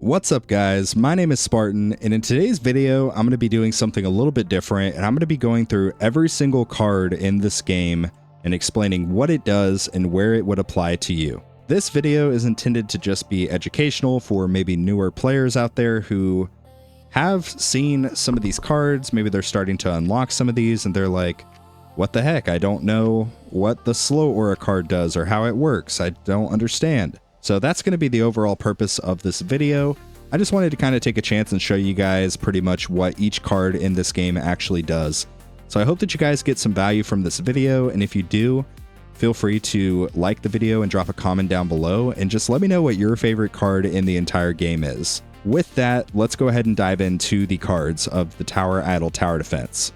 What's up guys, my name is Spartan, and in today's video I'm going to be doing something a little bit different, and I'm going to be going through every single card in this game and explaining what it does and where it would apply to you. This video is intended to just be educational for maybe newer players out there who have seen some of these cards. Maybe they're starting to unlock some of these and they're like, what the heck, I don't know what the slow aura card does or how it works, I don't understand. So that's going to be the overall purpose of this video. I just wanted to kind of take a chance and show you guys pretty much what each card in this game actually does. So I hope that you guys get some value from this video, and if you do, feel free to like the video and drop a comment down below, and just let me know what your favorite card in the entire game is. With that, let's go ahead and dive into the cards of the Tower Idle Tower Defense.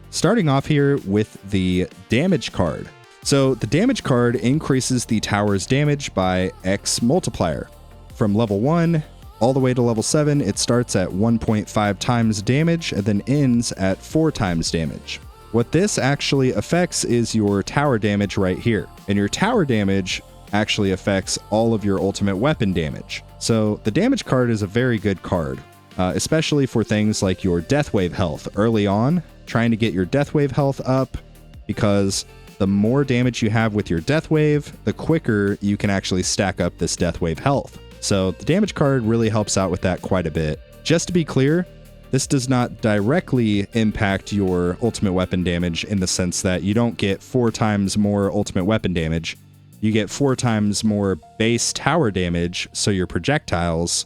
Starting off here with the damage card. So the damage card increases the tower's damage by X multiplier. From level 1 all the way to level 7, it starts at 1.5 times damage and then ends at 4 times damage. What this actually affects is your tower damage right here. And your tower damage actually affects all of your ultimate weapon damage. So the damage card is a very good card, especially for things like your death wave health early on, trying to get your death wave health up, because the more damage you have with your death wave, the quicker you can actually stack up this death wave health. So the damage card really helps out with that quite a bit. Just to be clear, this does not directly impact your ultimate weapon damage in the sense that you don't get 4 times more ultimate weapon damage. You get 4 times more base tower damage, so your projectiles,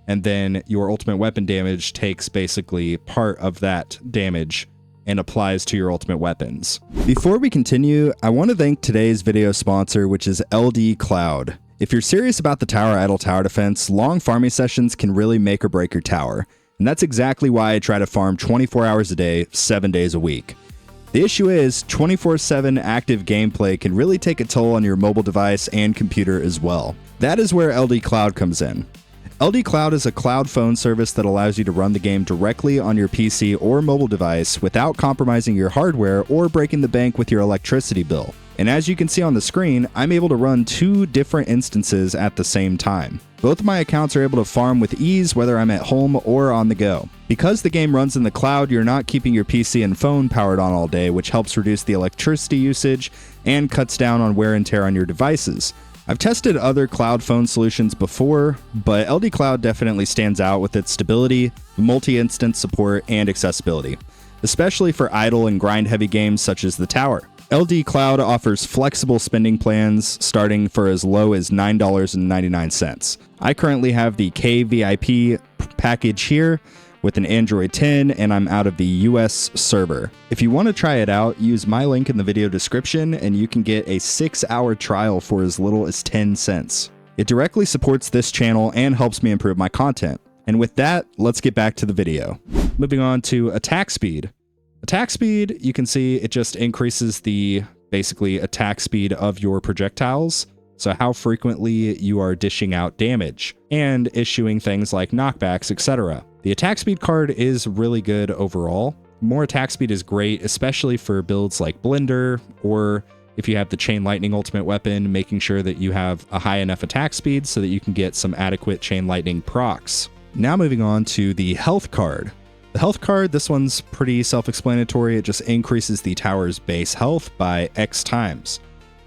and then your ultimate weapon damage takes basically part of that damage and applies to your ultimate weapons. Before we continue, I want to thank today's video sponsor, which is LD Cloud. If you're serious about the Tower Idle Tower Defense, long farming sessions can really make or break your tower. And that's exactly why I try to farm 24 hours a day, 7 days a week. The issue is 24/7 active gameplay can really take a toll on your mobile device and computer as well. That is where LD Cloud comes in. LD Cloud is a cloud phone service that allows you to run the game directly on your PC or mobile device without compromising your hardware or breaking the bank with your electricity bill. And as you can see on the screen, I'm able to run 2 different instances at the same time. Both of my accounts are able to farm with ease whether I'm at home or on the go. Because the game runs in the cloud, you're not keeping your PC and phone powered on all day, which helps reduce the electricity usage and cuts down on wear and tear on your devices. I've tested other cloud phone solutions before, but LD Cloud definitely stands out with its stability, multi-instance support, and accessibility, especially for idle and grind-heavy games such as the Tower. LD Cloud offers flexible spending plans starting for as low as $9.99. I currently have the KVIP package here with an Android 10, and I'm out of the US server. If you want to try it out, use my link in the video description and you can get a 6-hour trial for as little as 10 cents. It directly supports this channel and helps me improve my content. And with that, let's get back to the video. Moving on to attack speed. Attack speed, you can see it just increases the basically attack speed of your projectiles. So how frequently you are dishing out damage and issuing things like knockbacks, etc. The attack speed card is really good overall. More attack speed is great, especially for builds like Blender, or if you have the Chain Lightning ultimate weapon, making sure that you have a high enough attack speed so that you can get some adequate Chain Lightning procs. Now moving on to the health card. The health card, this one's pretty self-explanatory. It just increases the tower's base health by X times.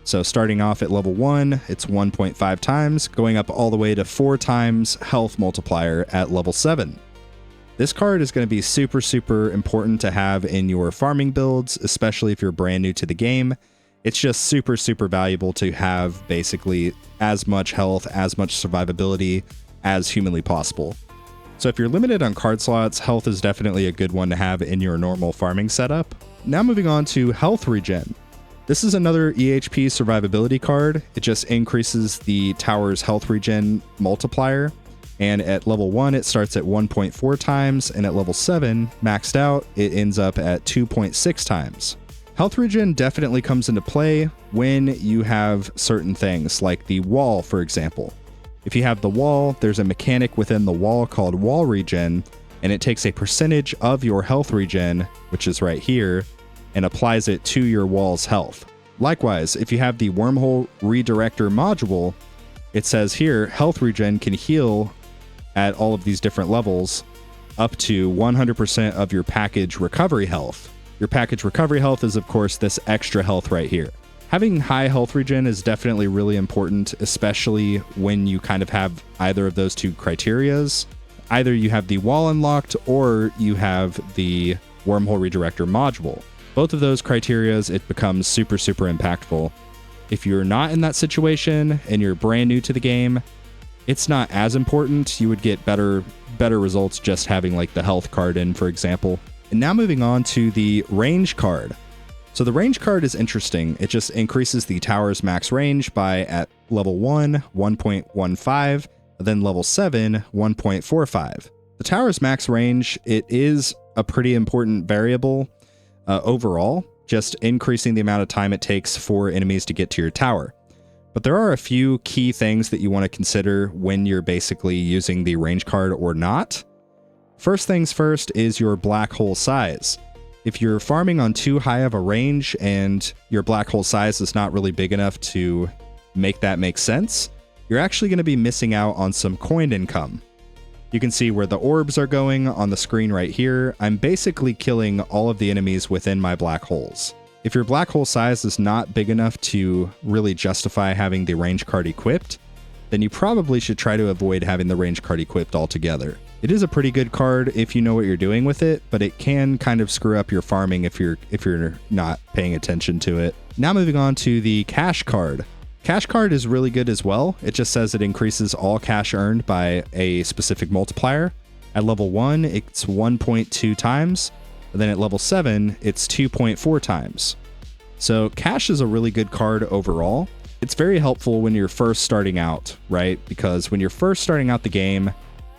So starting off at level 1, it's 1.5 times, going up all the way to 4 times health multiplier at level 7. This card is going to be super important to have in your farming builds, especially if you're brand new to the game. It's just super valuable to have basically as much health, as much survivability as humanly possible. So if you're limited on card slots, health is definitely a good one to have in your normal farming setup. Now moving on to health regen. This is another EHP survivability card. It just increases the tower's health regen multiplier. And at level 1, it starts at 1.4 times, and at level 7, maxed out, it ends up at 2.6 times. Health regen definitely comes into play when you have certain things, like the wall, for example. If you have the wall, there's a mechanic within the wall called wall regen, and it takes a percentage of your health regen, which is right here, and applies it to your wall's health. Likewise, if you have the wormhole redirector module, it says here, health regen can heal at all of these different levels up to 100% of your package recovery health. Your package recovery health is, of course, this extra health right here. Having high health regen is definitely really important, especially when you kind of have either of those two criterias. Either you have the wall unlocked or you have the wormhole redirector module. Both of those criterias, it becomes super, super impactful. If you're not in that situation and you're brand new to the game, it's not as important. You would get better results just having like the health card in, for example. And now moving on to the range card. So the range card is interesting. It just increases the tower's max range by at level 1, 1.15, then level 7, 1.45. The tower's max range, it is a pretty important variable overall, just increasing the amount of time it takes for enemies to get to your tower. But there are a few key things that you want to consider when you're basically using the range card or not. First things first is your black hole size. If you're farming on too high of a range and your black hole size is not really big enough to make that make sense, you're actually going to be missing out on some coin income. You can see where the orbs are going on the screen right here. I'm basically killing all of the enemies within my black holes. If your black hole size is not big enough to really justify having the range card equipped, then you probably should try to avoid having the range card equipped altogether. It is a pretty good card if you know what you're doing with it, but it can kind of screw up your farming if you're not paying attention to it. Now moving on to the cash card. Cash card is really good as well. It just says it increases all cash earned by a specific multiplier. At level 1, it's 1.2 times. Then at level 7, it's 2.4 times. So cash is a really good card overall. It's very helpful when you're first starting out, right? Because when you're first starting out the game,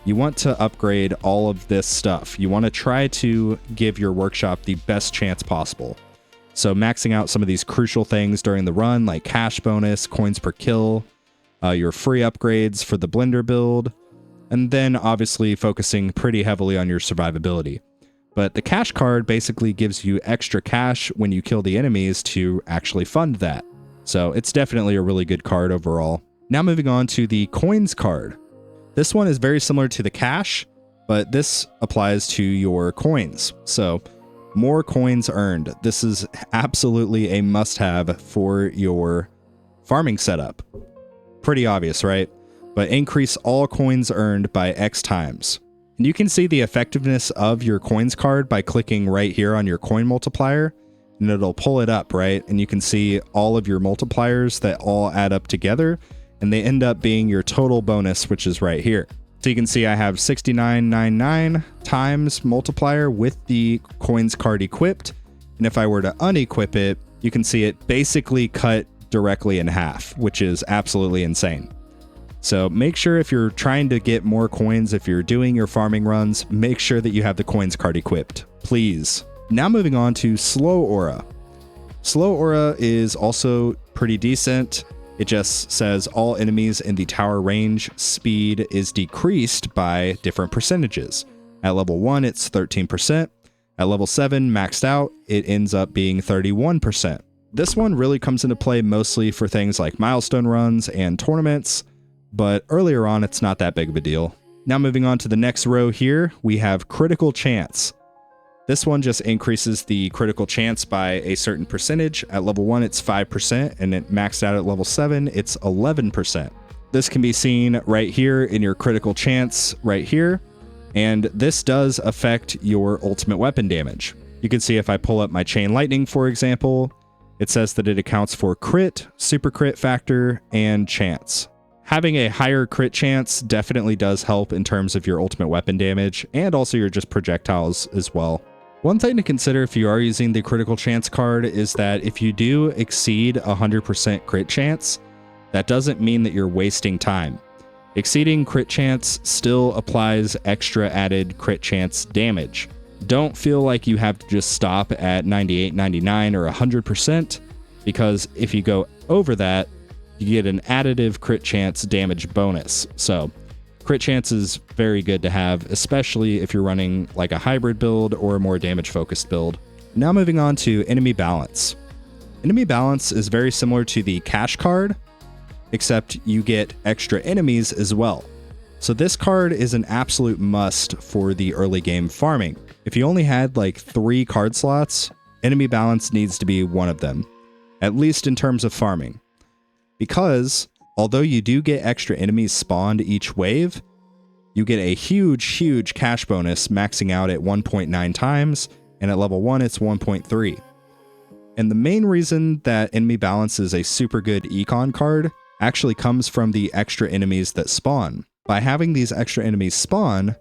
you want to upgrade all of this stuff. You want to try to give your workshop the best chance possible. So maxing out some of these crucial things during the run, like cash bonus, coins per kill, your free upgrades for the blender build, and then obviously focusing pretty heavily on your survivability. But the cash card basically gives you extra cash when you kill the enemies to actually fund that. So it's definitely a really good card overall. Now moving on to the coins card. This one is very similar to the cash, but this applies to your coins. So more coins earned. This is absolutely a must-have for your farming setup. Pretty obvious, right? But increase all coins earned by X times. And you can see the effectiveness of your coins card by clicking right here on your coin multiplier, and it'll pull it up, right? And you can see all of your multipliers that all add up together, and they end up being your total bonus, which is right here. So you can see I have 6999 times multiplier with the coins card equipped. And if I were to unequip it, you can see it basically cut directly in half, which is absolutely insane. So make sure if you're trying to get more coins, if you're doing your farming runs, make sure that you have the coins card equipped, please. Now moving on to Slow Aura. Slow Aura is also pretty decent. It just says all enemies in the tower range speed is decreased by different percentages. At level 1, it's 13%. At level 7, maxed out, it ends up being 31%. This one really comes into play mostly for things like milestone runs and tournaments, but earlier on, it's not that big of a deal. Now moving on to the next row here, we have Critical Chance. This one just increases the critical chance by a certain percentage. At level 1, it's 5%, and it maxed out at level 7, it's 11%. This can be seen right here in your critical chance right here, and this does affect your ultimate weapon damage. You can see if I pull up my Chain Lightning, for example, it says that it accounts for crit, super crit factor, and chance. Having a higher crit chance definitely does help in terms of your ultimate weapon damage, and also your just projectiles as well. One thing to consider if you are using the critical chance card is that if you do exceed 100% crit chance, that doesn't mean that you're wasting time. Exceeding crit chance still applies extra added crit chance damage. Don't feel like you have to just stop at 98, 99, or 100%, because if you go over that, you get an additive crit chance damage bonus. So crit chance is very good to have, especially if you're running like a hybrid build or a more damage focused build. Now moving on to enemy balance. Enemy balance is very similar to the cash card, except you get extra enemies as well. So this card is an absolute must for the early game farming. If you only had like 3 card slots, enemy balance needs to be one of them, at least in terms of farming. Because although you do get extra enemies spawned each wave, you get a huge cash bonus maxing out at 1.9 times, and at level 1 it's 1.3. And the main reason that enemy balance is a super good econ card actually comes from the extra enemies that spawn. By having these extra enemies spawn,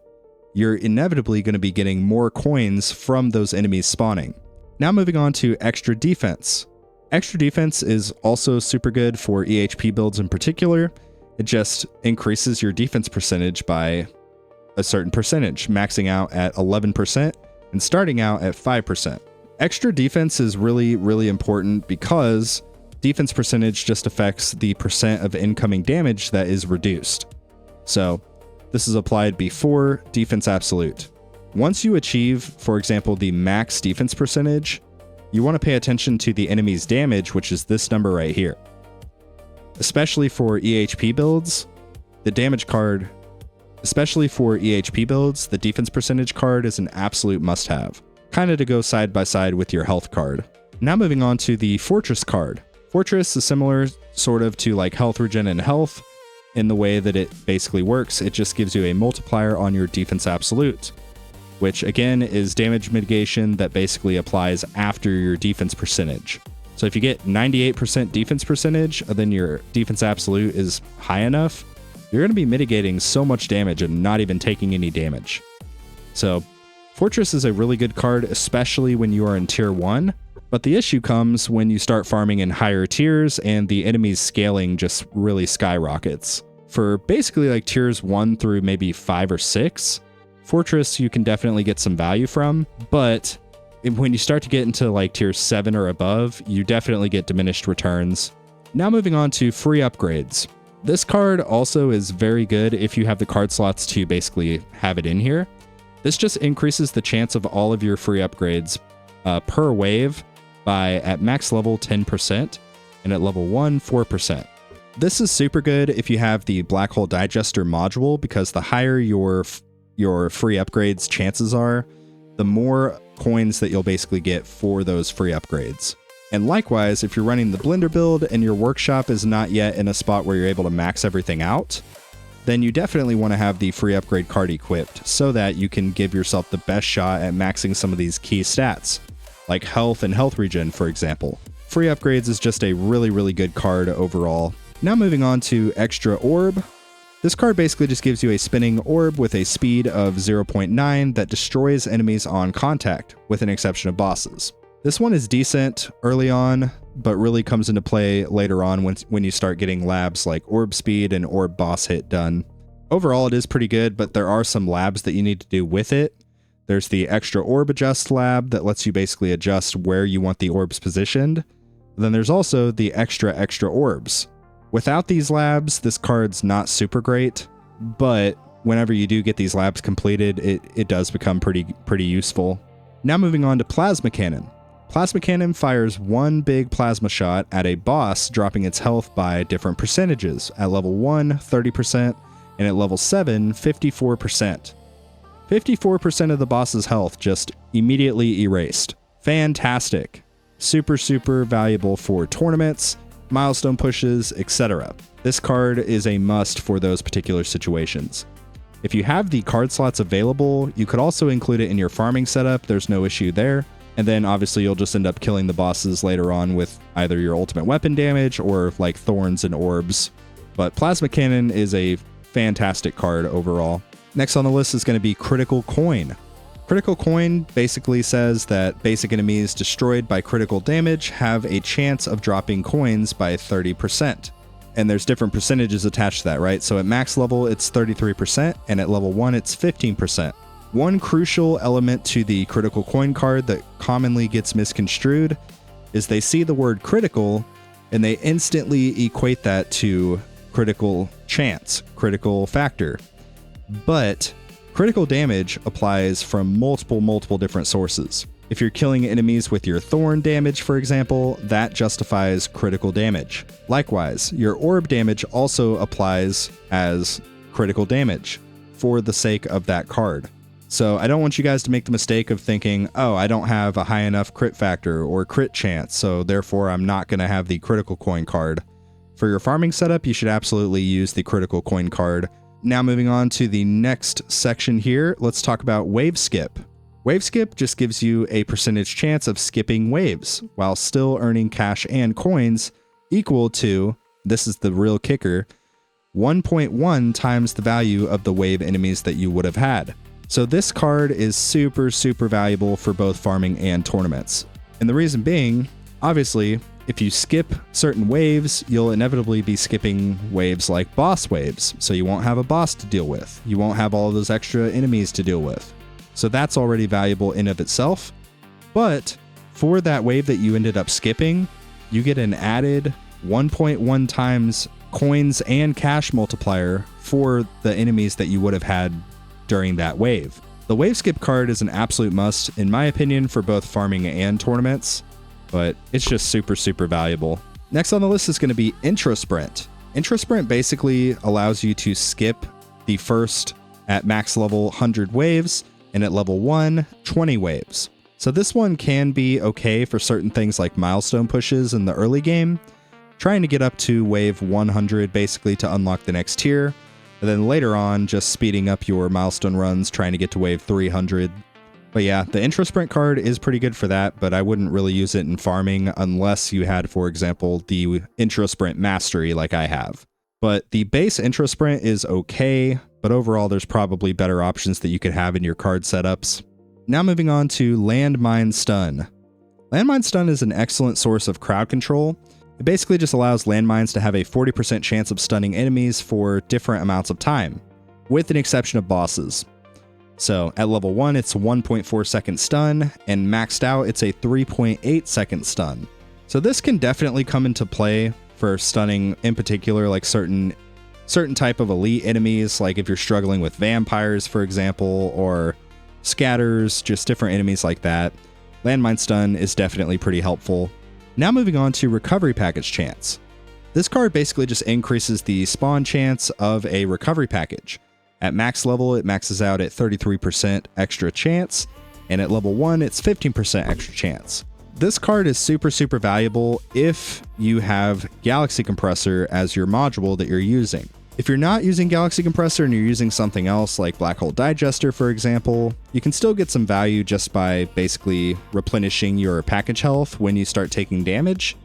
you're inevitably going to be getting more coins from those enemies spawning. Now moving on to extra defense. Extra defense is also super good for EHP builds in particular. It just increases your defense percentage by a certain percentage, maxing out at 11% and starting out at 5%. Extra defense is really important because defense percentage just affects the percent of incoming damage that is reduced. So this is applied before defense absolute. Once you achieve, for example, the max defense percentage, you want to pay attention to the enemy's damage, which is this number right here. Especially for EHP builds, the damage card, especially for EHP builds, the defense percentage card is an absolute must-have, kind of to go side by side with your health card. Now moving on to the Fortress card. Fortress is similar sort of to like health regen and health in the way that it basically works. It just gives you a multiplier on your defense absolute, which again is damage mitigation that basically applies after your defense percentage. So if you get 98% defense percentage, then your defense absolute is high enough, you're going to be mitigating so much damage and not even taking any damage. So Fortress is a really good card, especially when you are in tier 1, but the issue comes when you start farming in higher tiers and the enemy's scaling just really skyrockets. For basically like tiers 1 through maybe 5 or 6, Fortress you can definitely get some value from, but when you start to get into like tier 7 or above, you definitely get diminished returns. Now moving on to free upgrades. This card also is very good if you have the card slots to basically have it in here. This just increases the chance of all of your free upgrades per wave by at max level 10% and at level 1 4%. This is super good if you have the Black Hole Digester module, because the higher your free upgrades chances are, the more coins that you'll basically get for those free upgrades. And likewise, if you're running the Blender build and your workshop is not yet in a spot where you're able to max everything out, then you definitely want to have the free upgrade card equipped so that you can give yourself the best shot at maxing some of these key stats, like health and health regen, for example. Free upgrades is just a really good card overall. Now moving on to extra orb. This card basically just gives you a spinning orb with a speed of 0.9 that destroys enemies on contact, with an exception of bosses. This one is decent early on, but really comes into play later on when you start getting labs like orb speed and orb boss hit done. Overall, it is pretty good, but there are some labs that you need to do with it. There's the extra orb adjust lab that lets you basically adjust where you want the orbs positioned. Then there's also the extra orbs. Without these labs, this card's not super great, but whenever you do get these labs completed, it does become pretty useful. Now moving on to Plasma Cannon. Plasma Cannon fires one big plasma shot at a boss, dropping its health by different percentages. At level 1, 30%, and at level 7, 54%. 54% of the boss's health just immediately erased. Fantastic. Super valuable for tournaments, milestone pushes, etc. This card is a must for those particular situations. If you have the card slots available, you could also include it in your farming setup. There's no issue there. And then obviously you'll just end up killing the bosses later on with either your ultimate weapon damage or like thorns and orbs. But Plasma Cannon is a fantastic card overall. Next on the list is going to be Critical Coin. Critical Coin basically says that basic enemies destroyed by critical damage have a chance of dropping coins by 30%. And there's different percentages attached to that, right? So at max level, it's 33%, and at level 1, it's 15%. One crucial element to the Critical Coin card that commonly gets misconstrued is they see the word critical, and they instantly equate that to critical chance, critical factor. But critical damage applies from multiple different sources. If you're killing enemies with your thorn damage, for example, that justifies critical damage. Likewise, your orb damage also applies as critical damage for the sake of that card. So I don't want you guys to make the mistake of thinking, oh, I don't have a high enough crit factor or crit chance, so therefore I'm not going to have the critical coin card. For your farming setup, you should absolutely use the critical coin card. Now moving on to the next section here, let's talk about wave skip. Wave skip just gives you a percentage chance of skipping waves while still earning cash and coins equal to, this is the real kicker, 1.1 times the value of the wave enemies that you would have had. So this card is super valuable for both farming and tournaments. And the reason being, obviously, if you skip certain waves, you'll inevitably be skipping waves like boss waves. So you won't have a boss to deal with. You won't have all of those extra enemies to deal with. So that's already valuable in of itself. But for that wave that you ended up skipping, you get an added 1.1 times coins and cash multiplier for the enemies that you would have had during that wave. The wave skip card is an absolute must, in my opinion, for both farming and tournaments, but it's just super valuable. Next on the list is going to be Intro Sprint. Intro Sprint basically allows you to skip the first at max level 100 waves and at level 1, 20 waves. So this one can be okay for certain things like milestone pushes in the early game, trying to get up to wave 100 basically to unlock the next tier. And then later on, just speeding up your milestone runs, trying to get to wave 300. But yeah, the Intro Sprint card is pretty good for that, but I wouldn't really use it in farming unless you had, for example, the Intro Sprint Mastery like I have. But the base Intro Sprint is okay, but overall there's probably better options that you could have in your card setups. Now moving on to Landmine Stun. Landmine Stun is an excellent source of crowd control. It basically just allows landmines to have a 40% chance of stunning enemies for different amounts of time, with an exception of bosses. So at level 1, it's 1.4 second stun, and maxed out, it's a 3.8 second stun. So this can definitely come into play for stunning, in particular, like certain type of elite enemies, like if you're struggling with vampires, for example, or scatters, just different enemies like that. Landmine Stun is definitely pretty helpful. Now moving on to Recovery Package Chance. This card basically just increases the spawn chance of a recovery package. At max level, it maxes out at 33% extra chance, and at level 1, it's 15% extra chance. This card is super valuable if you have Galaxy Compressor as your module that you're using. If you're not using Galaxy Compressor and you're using something else like Black Hole Digester, for example, you can still get some value just by basically replenishing your package health when you start taking damage,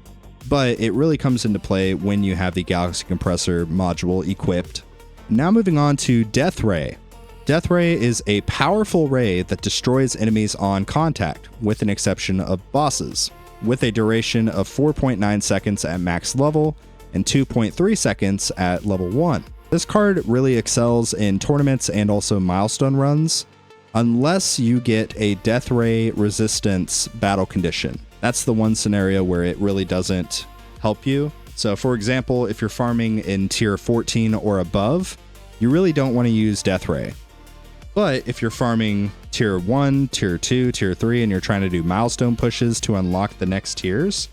but it really comes into play when you have the Galaxy Compressor module equipped. Now moving on to Death Ray. Death Ray is a powerful ray that destroys enemies on contact, with an exception of bosses, with a duration of 4.9 seconds at max level, and 2.3 seconds at level 1. This card really excels in tournaments and also milestone runs, unless you get a Death Ray resistance battle condition. That's the one scenario where it really doesn't help you. So for example, if you're farming in tier 14 or above, you really don't want to use Death Ray. But if you're farming tier 1, tier 2, tier 3, and you're trying to do milestone pushes to unlock the next tiers,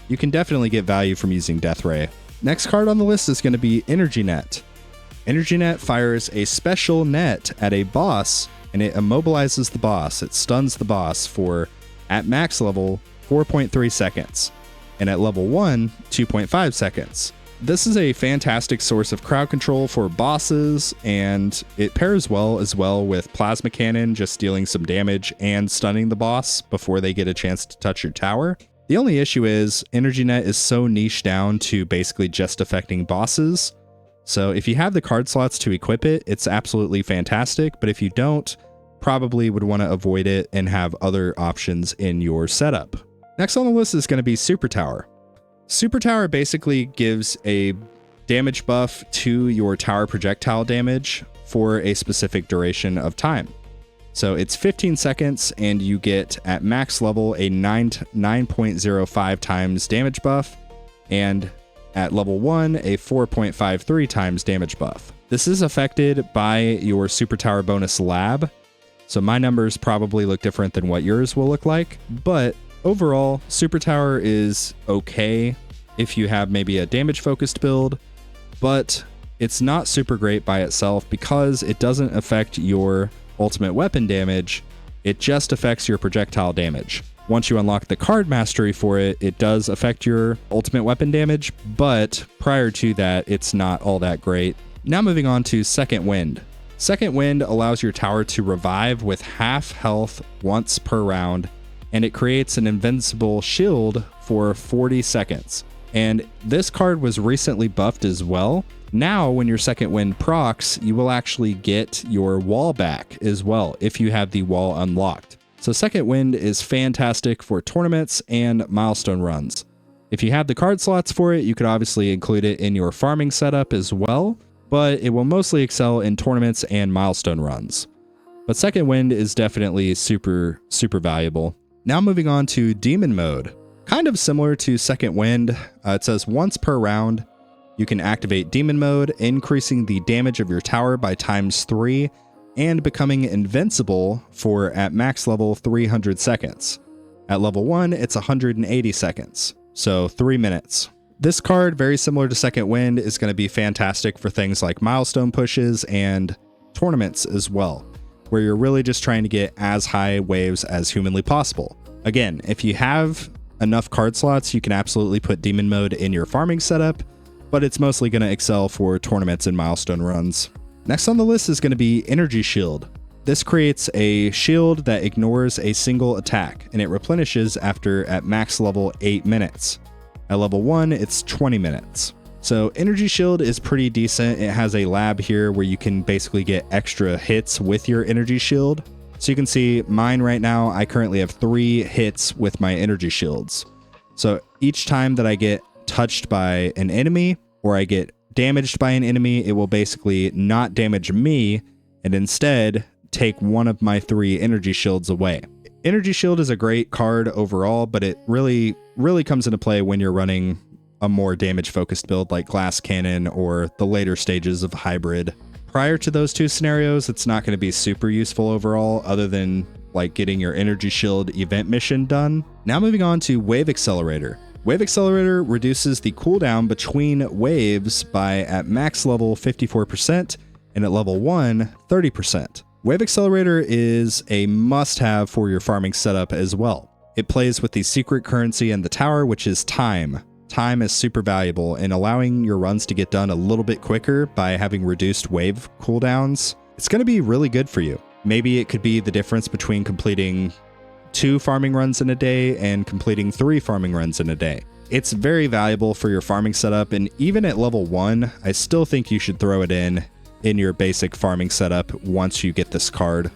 you can definitely get value from using Death Ray. Next card on the list is going to be Energy Net. Energy Net fires a special net at a boss, and it immobilizes the boss. It stuns the boss for, at max level, 4.3 seconds, and at level 1, 2.5 seconds. This is a fantastic source of crowd control for bosses, and it pairs well as well with Plasma Cannon, just dealing some damage and stunning the boss before they get a chance to touch your tower. The only issue is Energy Net is so niche down to basically just affecting bosses. So if you have the card slots to equip it, it's absolutely fantastic. But if you don't, probably would want to avoid it and have other options in your setup. Next on the list is going to be Super Tower. Super Tower basically gives a damage buff to your tower projectile damage for a specific duration of time. So it's 15 seconds, and you get at max level a 9.05 times damage buff, and at level 1 a 4.53 times damage buff. This is affected by your Super Tower bonus lab, so my numbers probably look different than what yours will look like, but overall, Super Tower is okay if you have maybe a damage focused build, but it's not super great by itself because it doesn't affect your ultimate weapon damage, it just affects your projectile damage. Once you unlock the card mastery for it, it does affect your ultimate weapon damage, but prior to that, it's not all that great. Now moving on to Second Wind. Second Wind allows your tower to revive with half health once per round, and it creates an invincible shield for 40 seconds. And this card was recently buffed as well. Now, when your Second Wind procs, you will actually get your wall back as well if you have the wall unlocked. So Second Wind is fantastic for tournaments and milestone runs. If you have the card slots for it, you could obviously include it in your farming setup as well, but it will mostly excel in tournaments and milestone runs. But Second Wind is definitely super valuable. Now moving on to Demon Mode. Kind of similar to Second Wind, it says once per round, you can activate Demon Mode, increasing the damage of your tower by ×3 and becoming invincible for, at max level, 300 seconds. At level 1, it's 180 seconds, so 3 minutes. This card, very similar to Second Wind, is going to be fantastic for things like milestone pushes and tournaments as well, where you're really just trying to get as high waves as humanly possible. Again, if you have enough card slots, you can absolutely put Demon Mode in your farming setup, but it's mostly going to excel for tournaments and milestone runs. Next on the list is going to be Energy Shield. This creates a shield that ignores a single attack, and it replenishes after at max level 8 minutes. At level 1, it's 20 minutes. So Energy Shield is pretty decent. It has a lab here where you can basically get extra hits with your Energy Shield. So you can see mine right now, I currently have 3 hits with my Energy Shields. So each time that I get touched by an enemy or I get damaged by an enemy, it will basically not damage me and instead take one of my 3 energy shields away. Energy Shield is a great card overall, but it really comes into play when you're running a more damage focused build like Glass Cannon or the later stages of Hybrid. Prior to those 2 scenarios, it's not going to be super useful overall other than like getting your Energy Shield event mission done. Now moving on to Wave Accelerator. Wave Accelerator reduces the cooldown between waves by at max level 54% and at level 1, 30%. Wave Accelerator is a must-have for your farming setup as well. It plays with the secret currency in the tower, which is time. Time is super valuable in allowing your runs to get done a little bit quicker by having reduced wave cooldowns. It's going to be really good for you. Maybe it could be the difference between completing 2 farming runs in a day and completing 3 farming runs in a day. It's very valuable for your farming setup, and even at level 1, I still think you should throw it in your basic farming setup once you get this card.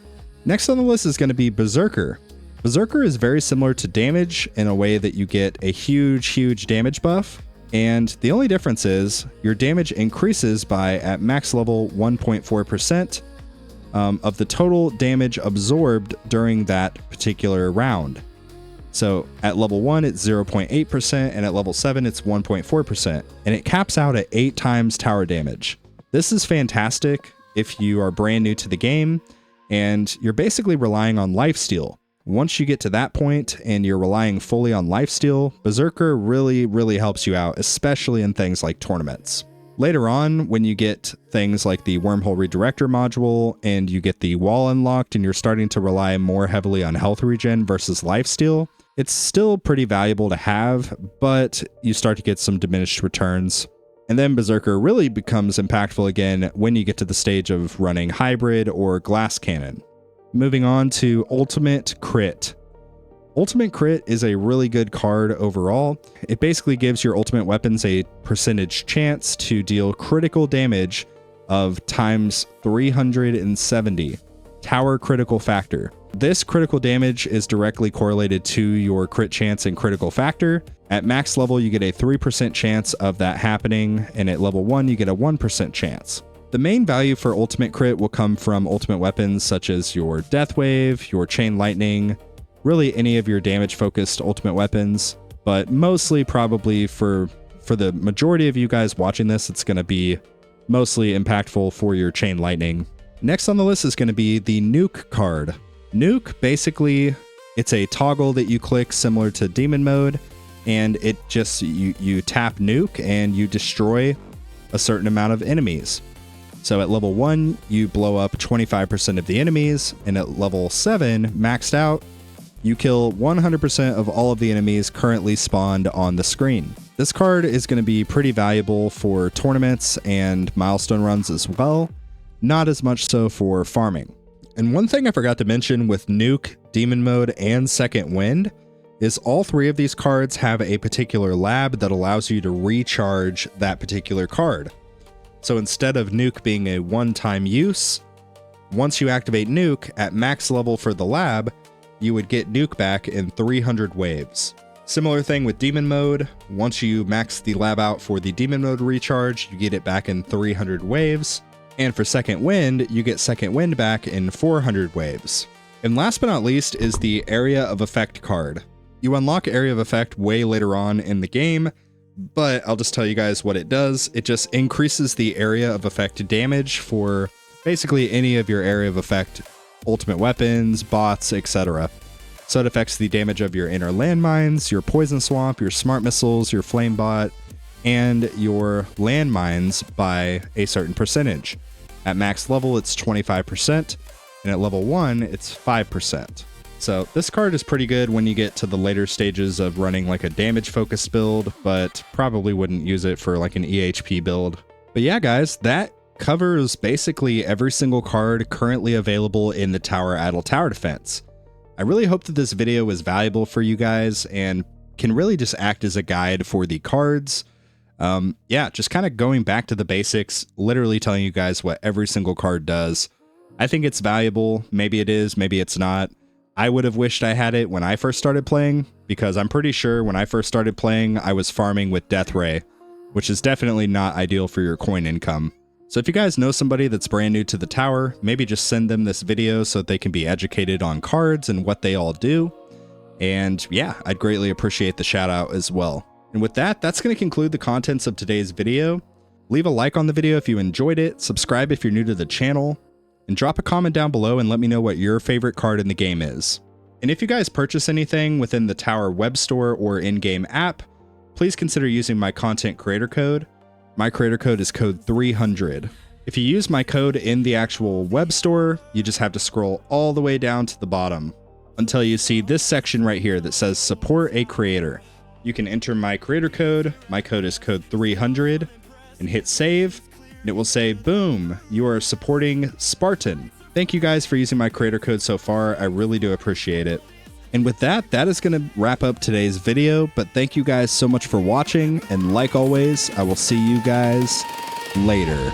Next on the list is going to be Berserker. Berserker is very similar to damage in a way that you get a huge damage buff, and the only difference is your damage increases by at max level 1.4%. Of the total damage absorbed during that particular round. So at level 1, it's 0.8%, and at level 7, it's 1.4%, and it caps out at 8 times tower damage. This is fantastic if you are brand new to the game, and you're basically relying on lifesteal. Once you get to that point, and you're relying fully on lifesteal, Berserker really helps you out, especially in things like tournaments. Later on, when you get things like the Wormhole Redirector module and you get the wall unlocked and you're starting to rely more heavily on health regen versus lifesteal, it's still pretty valuable to have, but you start to get some diminished returns. And then Berserker really becomes impactful again when you get to the stage of running Hybrid or Glass Cannon. Moving on to Ultimate Crit. Ultimate Crit is a really good card overall. It basically gives your ultimate weapons a percentage chance to deal critical damage of ×370. Tower critical factor. This critical damage is directly correlated to your crit chance and critical factor. At max level, you get a 3% chance of that happening, and at level 1, you get a 1% chance. The main value for Ultimate Crit will come from ultimate weapons such as your Death Wave, your Chain Lightning, really any of your damage-focused ultimate weapons, but mostly probably for the majority of you guys watching this, it's going to be mostly impactful for your Chain Lightning. Next on the list is going to be the Nuke card. Nuke, basically, it's a toggle that you click similar to Demon Mode, and it just, you tap Nuke and you destroy a certain amount of enemies. So at level 1, you blow up 25% of the enemies, and at level 7, maxed out, you kill 100% of all of the enemies currently spawned on the screen. This card is going to be pretty valuable for tournaments and milestone runs as well, not as much so for farming. And one thing I forgot to mention with Nuke, Demon Mode, and Second Wind is all 3 of these cards have a particular lab that allows you to recharge that particular card. So instead of Nuke being a one-time use, once you activate Nuke at max level for the lab, you would get Nuke back in 300 waves. Similar thing with Demon Mode. Once you max the lab out for the Demon Mode recharge, you get it back in 300 waves. And for Second Wind, you get Second Wind back in 400 waves. And last but not least is the Area of Effect card. You unlock Area of Effect way later on in the game, but I'll just tell you guys what it does. It just increases the area of effect damage for basically any of your area of effect ultimate weapons, bots, etc. So it affects the damage of your inner landmines, your poison swamp, your smart missiles, your flame bot, and your landmines by a certain percentage. At max level, it's 25%, and at level 1, it's 5%. So this card is pretty good when you get to the later stages of running like a damage focused build, but probably wouldn't use it for like an EHP build. But yeah, guys, that covers basically every single card currently available in the Tower Idle Tower Defense. I really hope that this video was valuable for you guys and can really just act as a guide for the cards. Yeah, just kind of going back to the basics, literally telling you guys what every single card does. I think it's valuable. Maybe it is, maybe it's not. I would have wished I had it when I first started playing, because I'm pretty sure when I first started playing, I was farming with Death Ray, which is definitely not ideal for your coin income. So if you guys know somebody that's brand new to the tower, maybe just send them this video so that they can be educated on cards and what they all do. And yeah, I'd greatly appreciate the shout out as well. And with that, that's going to conclude the contents of today's video. Leave a like on the video if you enjoyed it, subscribe if you're new to the channel, and drop a comment down below and let me know what your favorite card in the game is. And if you guys purchase anything within the Tower web store or in-game app, please consider using my content creator code. My creator code is code 300. If you use my code in the actual web store, you just have to scroll all the way down to the bottom until you see this section right here that says support a creator. You can enter my creator code. My code is code 300 and hit save. And it will say, boom, you are supporting Spartan. Thank you guys for using my creator code so far. I really do appreciate it. And with that, that is going to wrap up today's video. But thank you guys so much for watching. And like always, I will see you guys later.